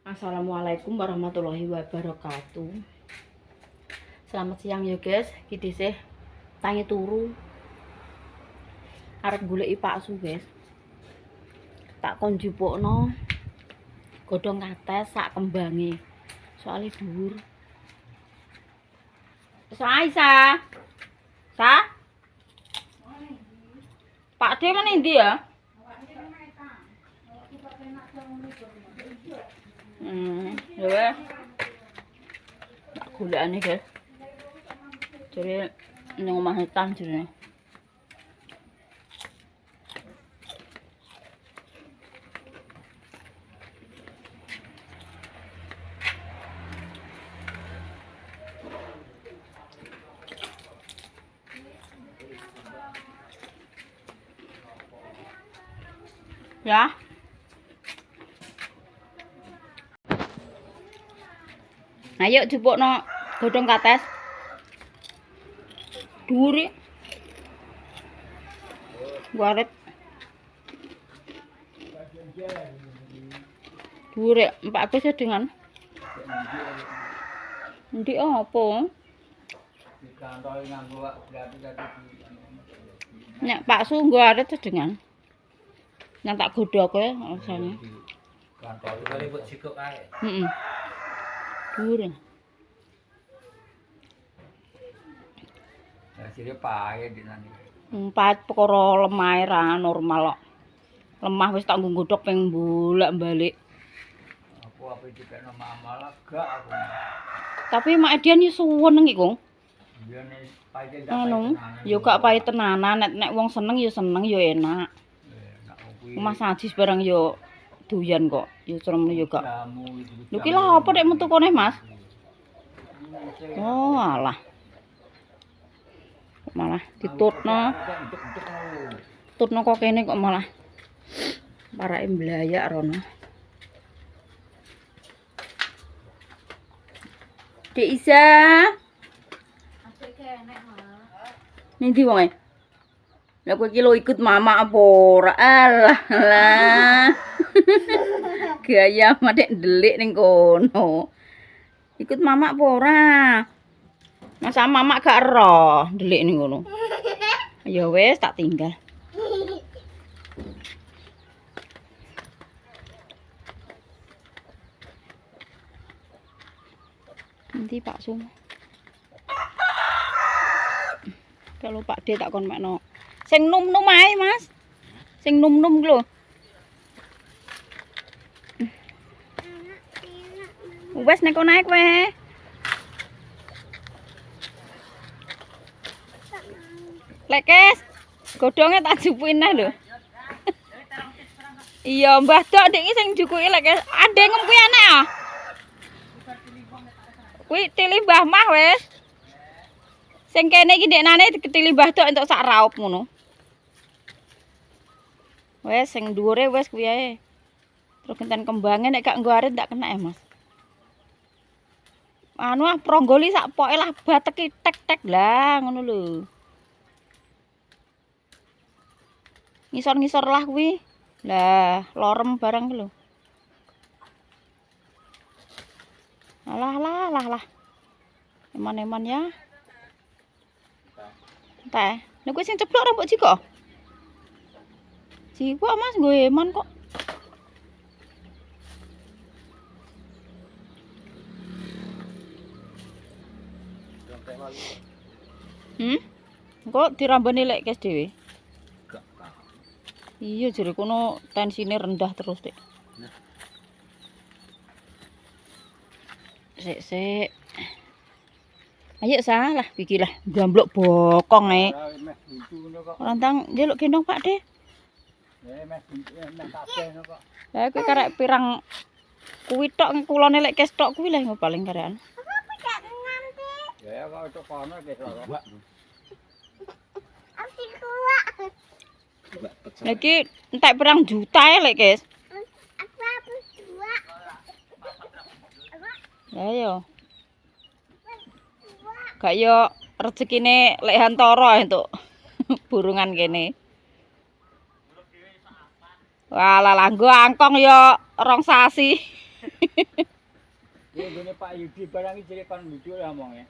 Assalamualaikum warahmatullahi wabarakatuh. Selamat siang ya guys. Iki dhisik tangi turu. Arep goleki paksu guys. Tak kon jupukno godhong kates sak kembange. Soale dhuwur. Sa. Pak De mana ndi ya? Ya weh. Tak golekane guys. Jadi ning omah etan jere. Ya. Ayo jupukno godhong kates. Dhuwur. Waret. Dhuwur Mbak Agus sedengan. Ndi apa? Nek Pak Su nggo aret sedengan. Yang tak godhok ya rasane. Kali buat sikok ae. Heeh. Dhuwur. Hasilnya pae dinane. Empat perkara lemah ra normal kok. Lemah wis tak nggo godhok ping bolak-balik. Apa dipekno malah gak aku. Tapi Mak Edian yo suweneng iku. Biane pae Anu, yo gak pae tenanan nek wong seneng yo enak. Omah sajis barang yo doyan kok. Yo ceremne yo gak. Lho ki lha apa nek metu kene, Mas? Oh, alah. Kok malah ditutno. Tutno kok kene kok malah parake mblayak rono. Dek Isa. Asik enek, Mas. Nindi wonge? Lah kowe iki lho ikut mama apa ora? Alah. Gaya madek ndelik ning kono. Ikut mama apa ora? Masa mama gak ero ndelik ning kono. Ya wis tak tinggal. Nanti Pak Sum. Kalau Pak D tak kon mekno. Sing num-num ae, Mas. Sing num-num ku lho. Wes nek kono ae kowe. Lek kes, godhonge tak jupuki neh lho. Iya, Mbah Dok dik iki sing jukuki lek kes. Adengem kuwi enek ah. Kuwi tili Mbah Mah wis. Sing kene iki ndeknane ketili Mbah Dok entuk sak raup ngono. Wes sing dhuwure wis kuwi ae. Terus genten kembange nek gak nggo arit ndak kena ya, Mas. Anu ah pronggoli sak poke lah bateki tek-tek lah ngono lho. Ngisor-ngisor lah kuwi. Lah, lorem barang lho. Alah. Eman-eman ya. Teh, nek kuwi sing ceplok ra mbok jiko. Jiko Mas nggo eman kok. Kok dirambani lek kes dhewe? Iya jare kono tensine rendah terus, Dik. Sik. Ayo salah bikilah gamblok bokong ae. Rantang njaluk gendong Pak De. Lah kuwi karek pirang kuwi tok kulone lek kes tok kuwi lah paling karekan. Ya kok itu kono wis ora. Lagi entek pirang juta ya lek kes. Ya yo. Gak yo rezekine lek hantara entuk burungan kene. Walah nggo angkong yo 2 sasi. Iki ngene Pak Yudi barang iki jere kon lucu lah omonge.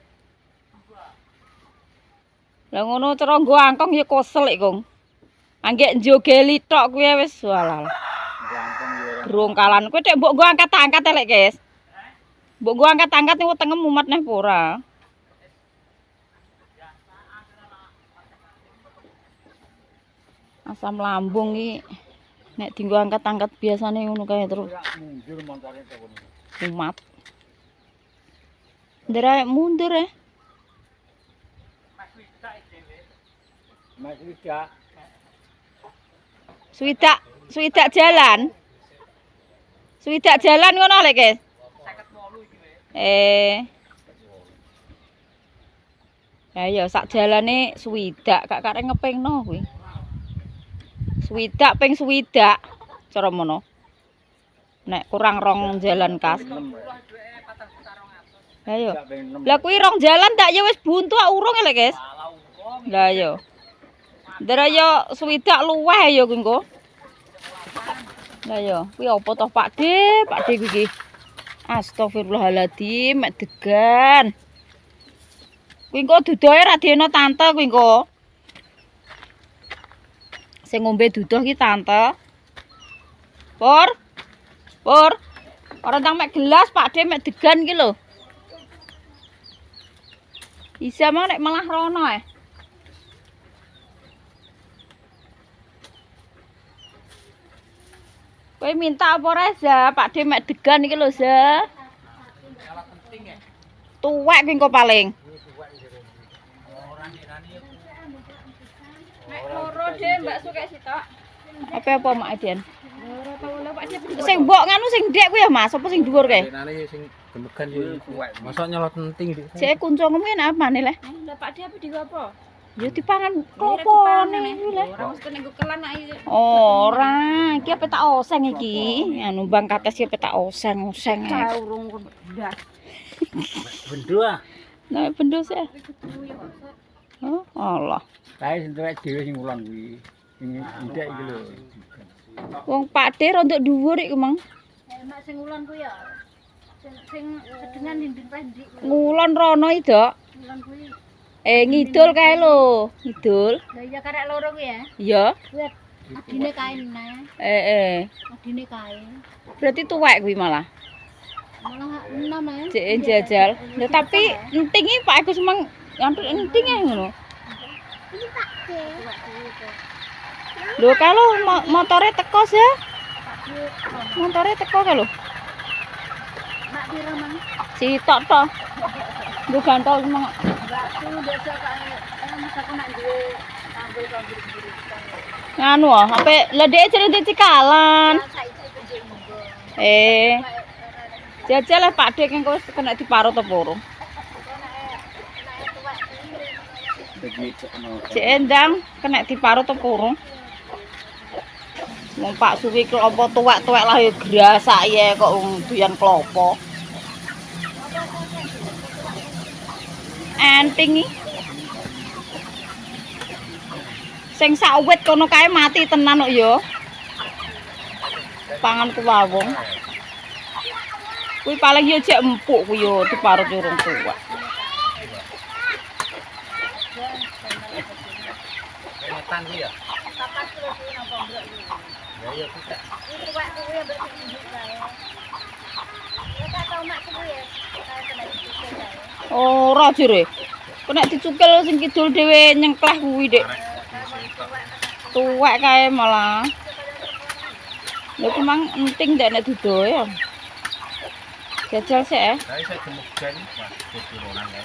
Lah ngono cara nggo angkong ya kosel ik, Kong. Anggek njogeli tok kuwi wis walah. Gampang yo. Brongkalan kowe tek mbok nggo angkat-angkat elek, Guys. Mbok nggo angkat-angkat ning wetenge mumet neh apa ora? Asam lambung iki nek dienggo angkat-angkat biasane ngono kae terus Mundur montore to kono. umat. Ndere mundur ya. Mas Rida. Swidak jalan. Swidak jalan ngono lek, Guys. 58 iki lho. Ya ya sak jalane swidak gak karek ngepingno kuwi. Swidak ping swidak cara mono. Nek kurang rong jalan kas. Ayo. Lah kuwi rong jalan tak ya wis buntu urung lek, Guys. Lah yo. Ndara yo swidak luweh yo kuwi engko. Lah yo, kuwi apa toh Pak De? Pak De kuwi. Astagfirullahaladzim, mek degan. Kuwi engko dudohe ra dieno tante kuwi engko. Sing ngombe duduh ki tante. Pur. Pur. Ora tang mek gelas Pak De mek degan ki lho. Isa mah nek malah rono Kowe minta apa Reza? Pak De mek degan iki lho, Za. Tuwek kuwi engko paling. Nek loro De, Mbak Suke sitok. Apa Mak Edian? Loro tau lho Pak De. Sing mbok nganu sing ndek kuwi ya Mas, apa sing dhuwur kae? Nane sing gemegan yo kuwek. Mosok nyelot penting. Cek kunco ngene apa maneh le? Lah Pak De apa digo apa? Ya dipangan klopone kuwi le. Ora mesti nek kelan ae. Ora, iki apa tak oseng iki. Anu Bang Kates iki apa tak oseng-oseng. Urung ndas. Bendo ah. Nek bendo sih. Oh, Allah. Kae sing tuwek dhewe sing ulon kuwi. Sing ndek iki lho. Wong Pak De rontok dhuwur iki, Mang. Mak sing ulon ku ya. Sing sedengan ndin pendik. Ngulon rono iki, Dok. Ulon kuwi. Ngidul kae lho, ngidul. Lah iya karek loro ku ya. Ya. Kuwi adine kae neh. Adine kae. Berarti tuwek kuwi malah. Malah enam ya. Cek jajal. Lah tapi enting iki Pak Agus mang ngantuk enting ae ngono. Ini Pak De. Lho kalau motore teko ya. Motore teko kae lho. Mak pira mang? Sitok to. Nggo gantol mang. Batu desa kae masa kok nak duwe tanggul kambir-kambir. Nganu ah, ape lha dhek jenenge Cikalan. Jajal lah Pak De engko wis kena diparut apa urung? Cek endang kena diparut apa urung? Wong Pak Suwi klopo tuwek-tuwek lah ya grasak ya kok wong doyan klopo. Enting iki. Sing sak wit kono kae mati tenan kok ya. Pangan kuwawung. Kuwi paling ya jek empuk kuwi ya diparut urung tuwek. Ketan kuwi ya. Ya ya kita. Ini tuwek kuwi ya bersih kae. Ya tak tau mak kuwi ya. Kae kena dicukil kae. Ora jere. Kena dicukil sing kidul dhewe nyengkleh kuwi, Dik. Tuwek kae malah. Lha ku mang enting ndek nek dudoe ya. Jajal sik Kae saya gemegan, Mas, turunan ya.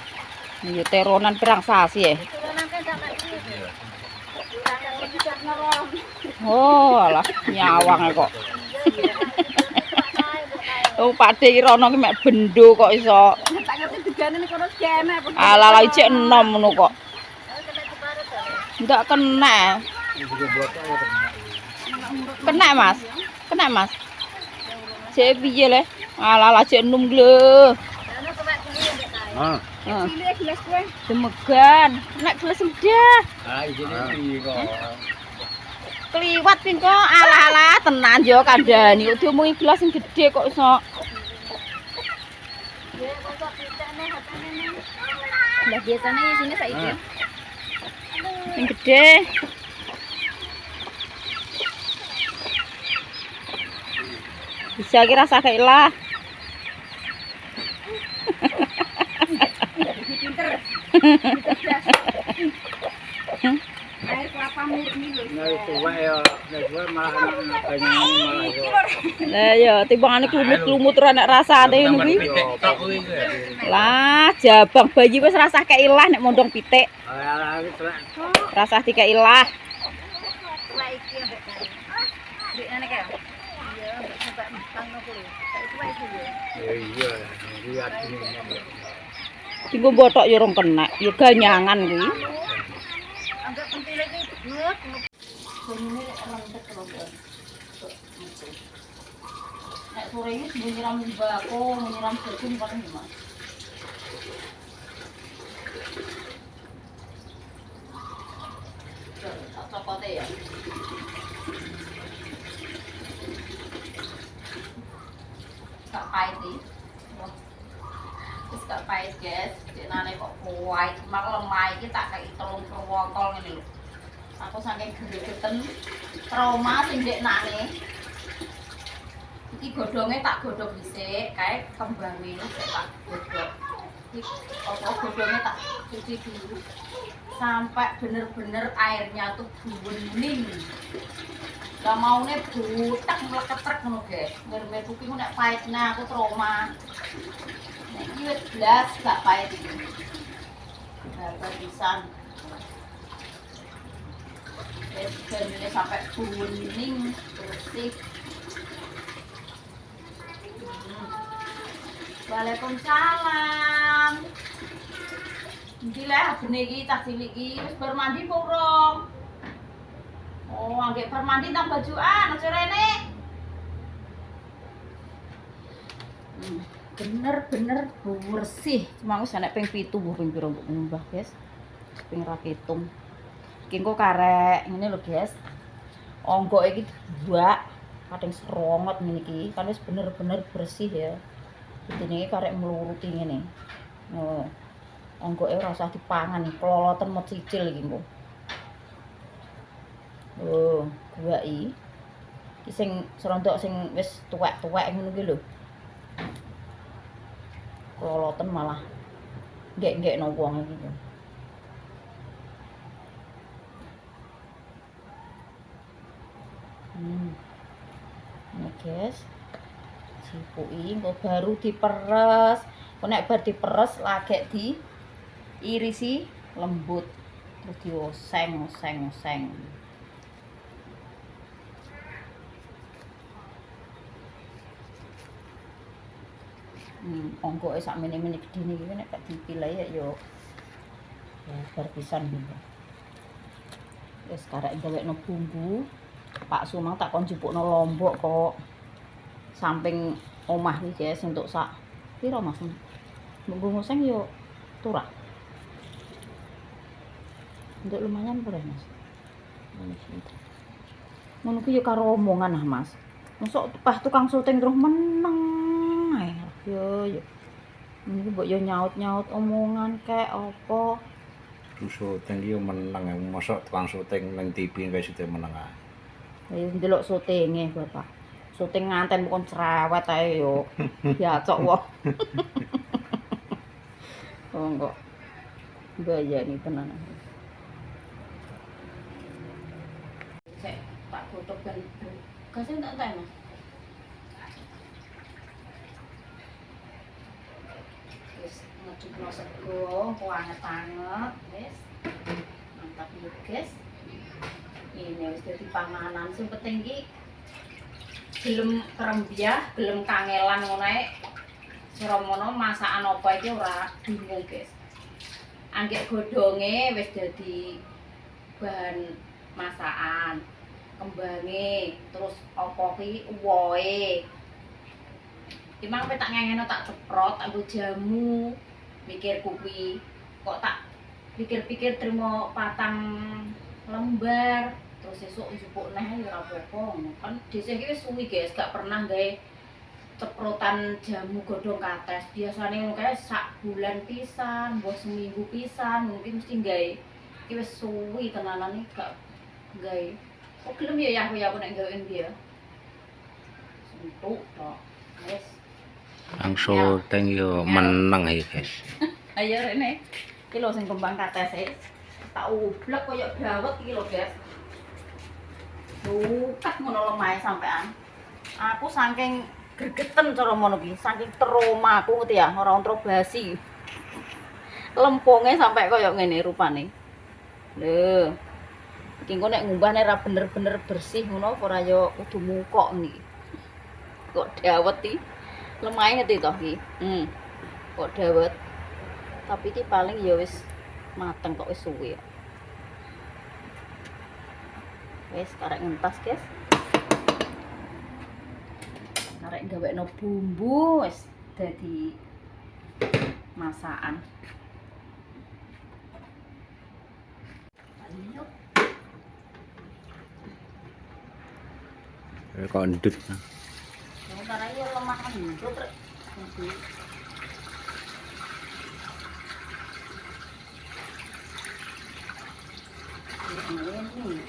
Ya teronan perang sasi ya. Turunan kan sak iki. Iya. Oh, alah nyawang kok. Oh, Pak De iki rono ki mek bendo kok iso. Tak ngerti digane nek kono skene apa. Alah lah cek enom ngono kok. Kena diparut to. Ndak kena. Ini juga botok ya tenan. Kena, Mas. Kena, Mas. Cek piye le? Alah lah cek enom lho. Ana tuwek kuwi ya kae. Ah. Cilik gelas kowe. Demegan, nek gelas sedah. Ah, iki iki kok. Kliwat ping kok alah-alah tenan yo kandhani. Diomongi gelas sing gedhe kok iso Ya, kok pitik nih katanya nih. Lah biasanya sini saiki. Nah. Yang gede. Bisa kira rasa kayak lah. Pinter. Air kelapa murni lho. Nah itu wae ya, nek gue malah banyak malah yo. Lah ya timbangane klumut-klumut ora nek rasane ngono kuwi. Lah jabang bayi wis rasah kayak ilah nek mondong pitik. Alah iki telek. Rasah dikek ilah. Wah iki ambek kare. Dik nene kae. Iya, ambek sampai tangno kuwi. Saiki wae iki ya. Ya iya, lihat ini. Dinggo botok ya rong kena, ya ganyangan kuwi. Ambek pentile iki ngut. Banyune rentet lho, Bos. Nek sore ini sebelum nyiram sembako, nyiram jagung paling gimana? Tak copote ya. Gak pahit nih. Terus gak pahit guys. Jenane kok kuat. Mak lemah iki tak kei 3 kerwotol ngene lho. Aku saking gregeten trauma sing ndeknane. Iki godhonge tak godhog dhisik, kae kembange tak godhog. Iki apa godhonge tak cuci dulu sampai bener-bener airnya tuh bening. Gak maune butek mleket-trek ngono, guys. Ngerme kuping nek pahitna aku trauma. Nek iki wis blas gak pahit iki. Barbar pisan. Wis banyune sampai bening bersih. Waalaikumsalam. Ndi lah bene iki cah cilik iki wis bar mandi apa urung? Oh, anggek bar mandi nang bajuan aja rene. Bener-bener bersih. Cuma wis enek ping 7 ping pira mbah, guys. Ping ra ketung. Iki engko karek ngene lho, guys. Onggok iki buak kadang serongot ngene iki, kan wis bener-bener bersih ya. Ini karek meluruti ngene. Oh. Onggoke ora usah dipangan, kloloten mot cicil iki engko. Oh, guwaki. Iki sing serontok sing wis tuwek-tuwek ngono ki lho. Kloloten malah nggek-nggekno wong iki. Ini guys. Sipuki engko baru diperes. Kok nek bar diperes lagek diirisi lembut terus dioseng-oseng. Onggoke sak mene-mene gedine iki nek gak dipilih ya yo bar pisan iki. Wis karek gawekno bumbu. Pak Sumang tak kon jupukno lombok kok. Samping omah iki guys untuk sak piro Mas? Mbok ngoseng yo turah. Untuk lumayan boleh Mas. Ngono ki yo karo omongan ah Mas. Mosok pas tukang syuting terus meneng ae. Yo. Ini mbok yo nyaut-nyaut omongan kek apa. Syuting iki meneng, mosok tukang syuting ning TV kae syuting meneng ae. Ayo ndelok syutinge Bapak. Syuting nganten bukan cerewet ae yo. Ya cok wong. Oh enggak. Bayani tenan. Sek tak godhog ben gasing tak entek Mas. Wis ngedukno sego, kok anget-anget, wis. Mantap yo, guys. Ini wis dadi panganan sing penting iki gelem kerembiah, gelem kangelan ngono ae. Seromono masakan apa iki ora bingung, guys. Anggek godhonge wis dadi bahan masakan. Kembange, terus apa ki uwohe. Timang tak ngengeno tak ceprot, tak jamu. Mikir kuwi kok tak pikir-pikir terima patang lembar. Terus esuk njupuk neh ya ora apa-apa. Kan dhisik iki wis suwi, guys, gak pernah gawe ceprotan jamu godhong kates. Biasane ngono kae sak bulan pisan, mbok seminggu pisan, mungkin mesti gawe. Iki wis suwi tenanan iki gak gawe. Kok gelem ya aku nek gawein dia. Sentuk tok. Wis. Langsung teng yo meneng iki guys. Ayo rene. Iki lho sing kembang katese. Tak ublek koyo dawet iki lho, guys. Lukat ngono lemahe sampean. Aku saking gregeten cara ngono ki, saking trauma aku ngerti ya, ora introbasi. Lemponge sampai koyo ngene rupane. Lho. Iki engko nek ngumbahne ra bener-bener bersih ngono ora ya kudu mungkok niki. Kok dawet iki. Lemahe ngerti to iki. Kok dawet. Tapi iki paling ya wis mateng kok wis suwe. Wis karek ngentas, guys. Karek gawekno bumbu wis dadi masakan. Ayo. Kok ndut. Sementara iki lemah ndut rek. Ini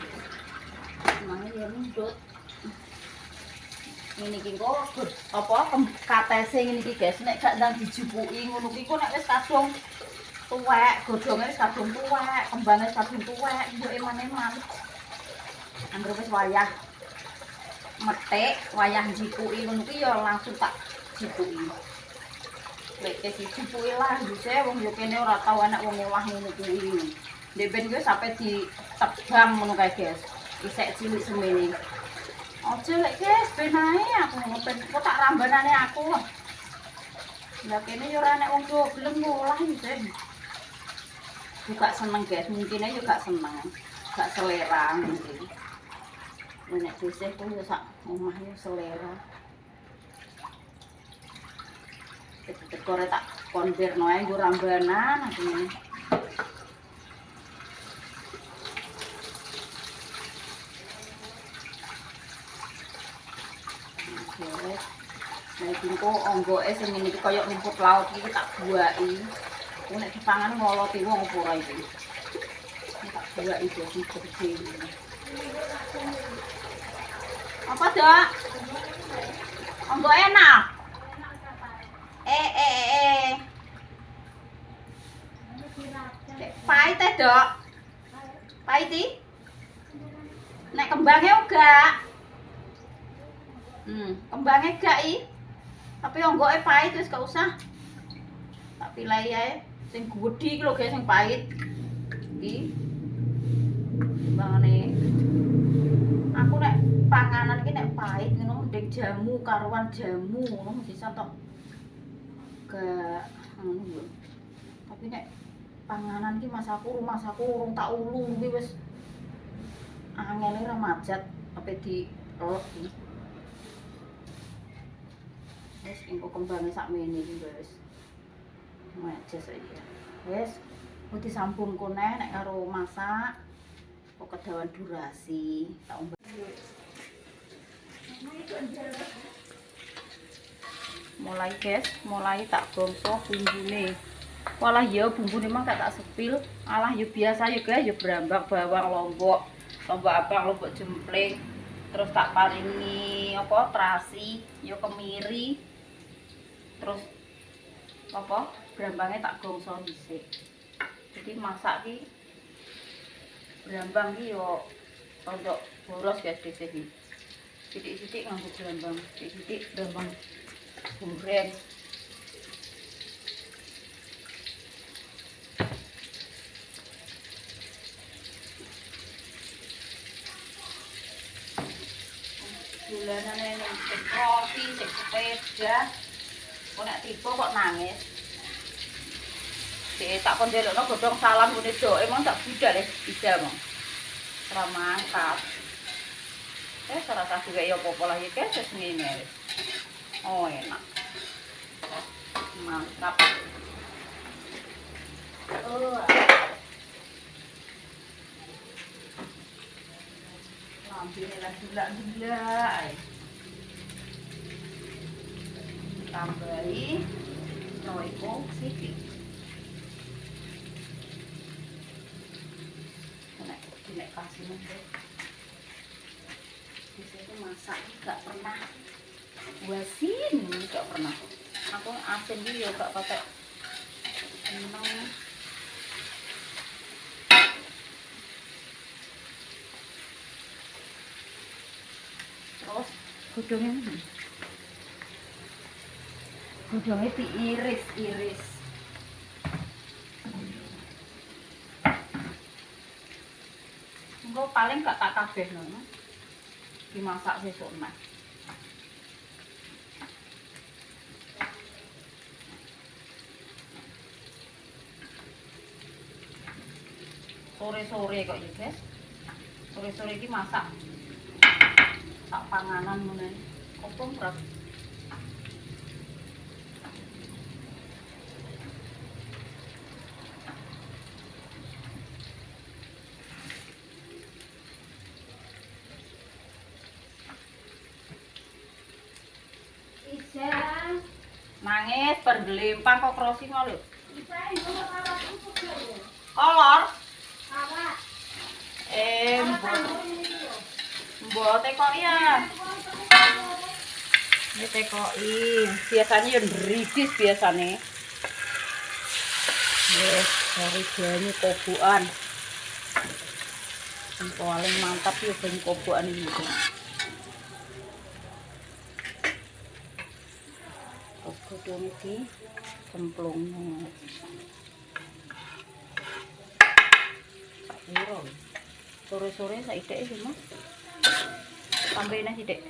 emangnya ya ndut. Ini iki kok apa katese ngene iki guys, nek gak ndang dijupuki ngono ki kok nek wis kadung tuwek, godhonge wis kadung tuwek, kembange wis kadung tuwek, mbok eman-eman. Anggere wis wayah metik, wayah njipuki ngono ki ya langsung tak jipuki. Lek dijupuki lah bisa wong yo kene ora tau anak wong olah ngono kuwi. Ndek ben kuwi sampe ditebang ngono kae guys. Isek cilik semene. Ojo lek guys, ben ae aku ngopen kok tak rambanane aku. Lah kene yo ora nek wong tuwa gelem ngolah iki. Juga seneng guys, mungkin aja gak seneng. Gak selera mungkin. Nek dhisik ku yo sak omah yo selera. Tekore tak konverno ae nggo rambanan aku ngene. Nah, iki kok onggoke sing ngene iki kaya rumput laut iki tak buaki. Nek dipangan ngoloti wong apa ora iki. Tak buaki iki sing gede. Apa, Dak? Onggo enak. Pahit teh, Dok. Pahit iki? Nek kembangnya enggak. Kembangnya gak i. Tapi onggoke pahit wis gak usah. Tak pilih ae sing gedhi iki lho guys sing pahit. Iki. Kembangane. Aku nek panganan iki nek pahit ngono ndek jamu karuan jamu ngono bisa tok. Gak ngono. Tapi nek panganan iki masaku urung tak ulu iki wis angele ra majat ape di rolok iki. Wis engko kembange sakmene iki wis. Majes iki. Wis mau disampung koneh nek karo masak kok kedawan durasi tak umbah. Mulai guys, mulai tak gongso bumbune. Walah ya bumbune mah gak tak sepil. Alah ya biasa ya guys, ya brambang bawang lombok. Lombok abang, lombok jempling. Terus tak paringi apa terasi, ya kemiri. Terus apa brambangnya tak gongso dhisik. Jadi masak ki brambang ki yo rodok boros guys dhisik iki. Sithik-sithik nganggo brambang, sithik-sithik brambang goreng. Bulanane ning kopi, sik sepeda. Kok nek tiba kok nangis. Tak kon delokno godhong salam ngene doke emang tak budal bisa mong. Ora mangkat. Ora tak duwe ya apa-apa lah iki wis ngene. Oh enak. Mantap. Lambene lah gila-gila. tambahi roiko sithik. Nek kasih nanti. Biasanya masak gak pernah buasin, gak pernah. Aku asin dulu ya gak pakai seneng. Terus godongnya diiris-iris. Engko paling gak tak kabeh ngono. Dimasak sesuk mah. Sore-sore kok ya, guys. Sore-sore iki masak. Tak panganan ngene. Opo mrap? Isa. Nangis bergelimpang kok crossing lho. Isa ibu awak itu kok. Kolor. Awak. Mbok tekoki ya. Ini tekoki. Biasanya ya nridis biasane. Yes, dari banyu kobokan. Yang paling mantap ya banyu kobokan ini. Terus godhongnya di cemplungnya. Piro? Sore-sore saithik iki, Mas. Tambahin aja dek.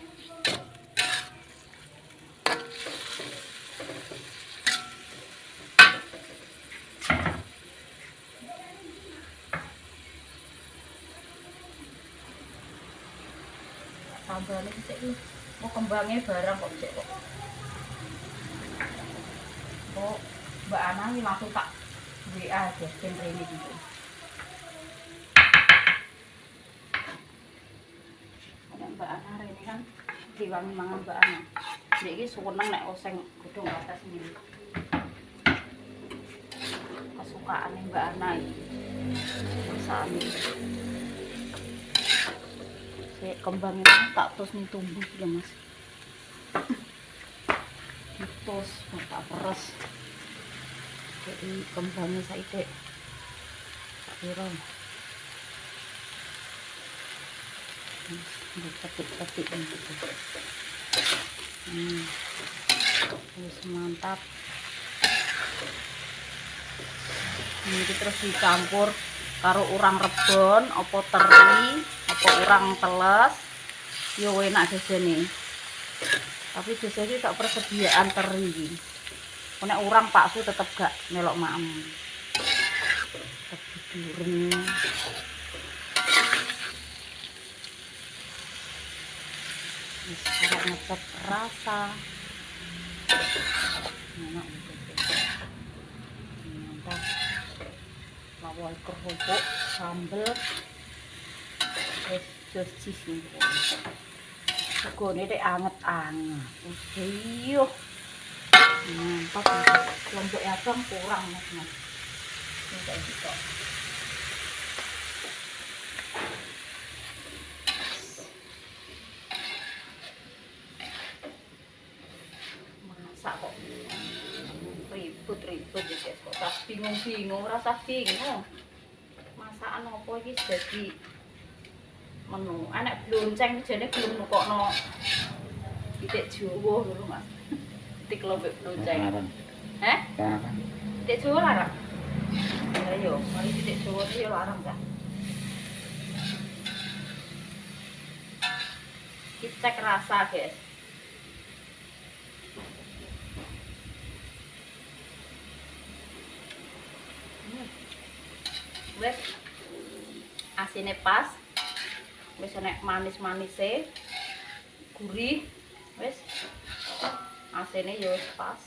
Tambahin aja dek. Mau kembangnya barang kok dek kok. Oh, Mbak Ana ini langsung tak WA aja genre ini gitu. Mbak Ana ini kan diwangi mangan Mbak Ana. Dek iki seneng nek oseng godhong atas ini. Kesukaane Mbak Ana iki. Sami. Sik kembang itu tak terus nih tumbuh ya, Mas. Terus tak peres. Jadi kembangnya saithik. Piro? Petik-petik gitu. Terus mantap. Ini terus dicampur karo urang rebon, opo teri, opo urang teles. Yo enak jajane. Tapi biasanya tak persediaan teri. Nek urang paksu tetep gak melok maem. Tetep durung. Sekarang ngecek rasa enak gitu. Mantap. Lawal kerupuk, sambel, sosis nih. Segone dek anget-anget. Iya. Mantap. Lombok abang kurang mas. Ini kayak gitu. Kok ribut-ribut ya guys, kok tas bingung-bingung, rasa bingung masakan apa iki jadi menu anak blonceng jane belum nukokno titik Jawa dulu Mas. Titik lombok blonceng titik Jawa larang ayo mari titik Jawa iki larang ta kita cek rasa guys. Wes asinnya pas, wes nek manis-manise, gurih, wes asinnya ya wes pas.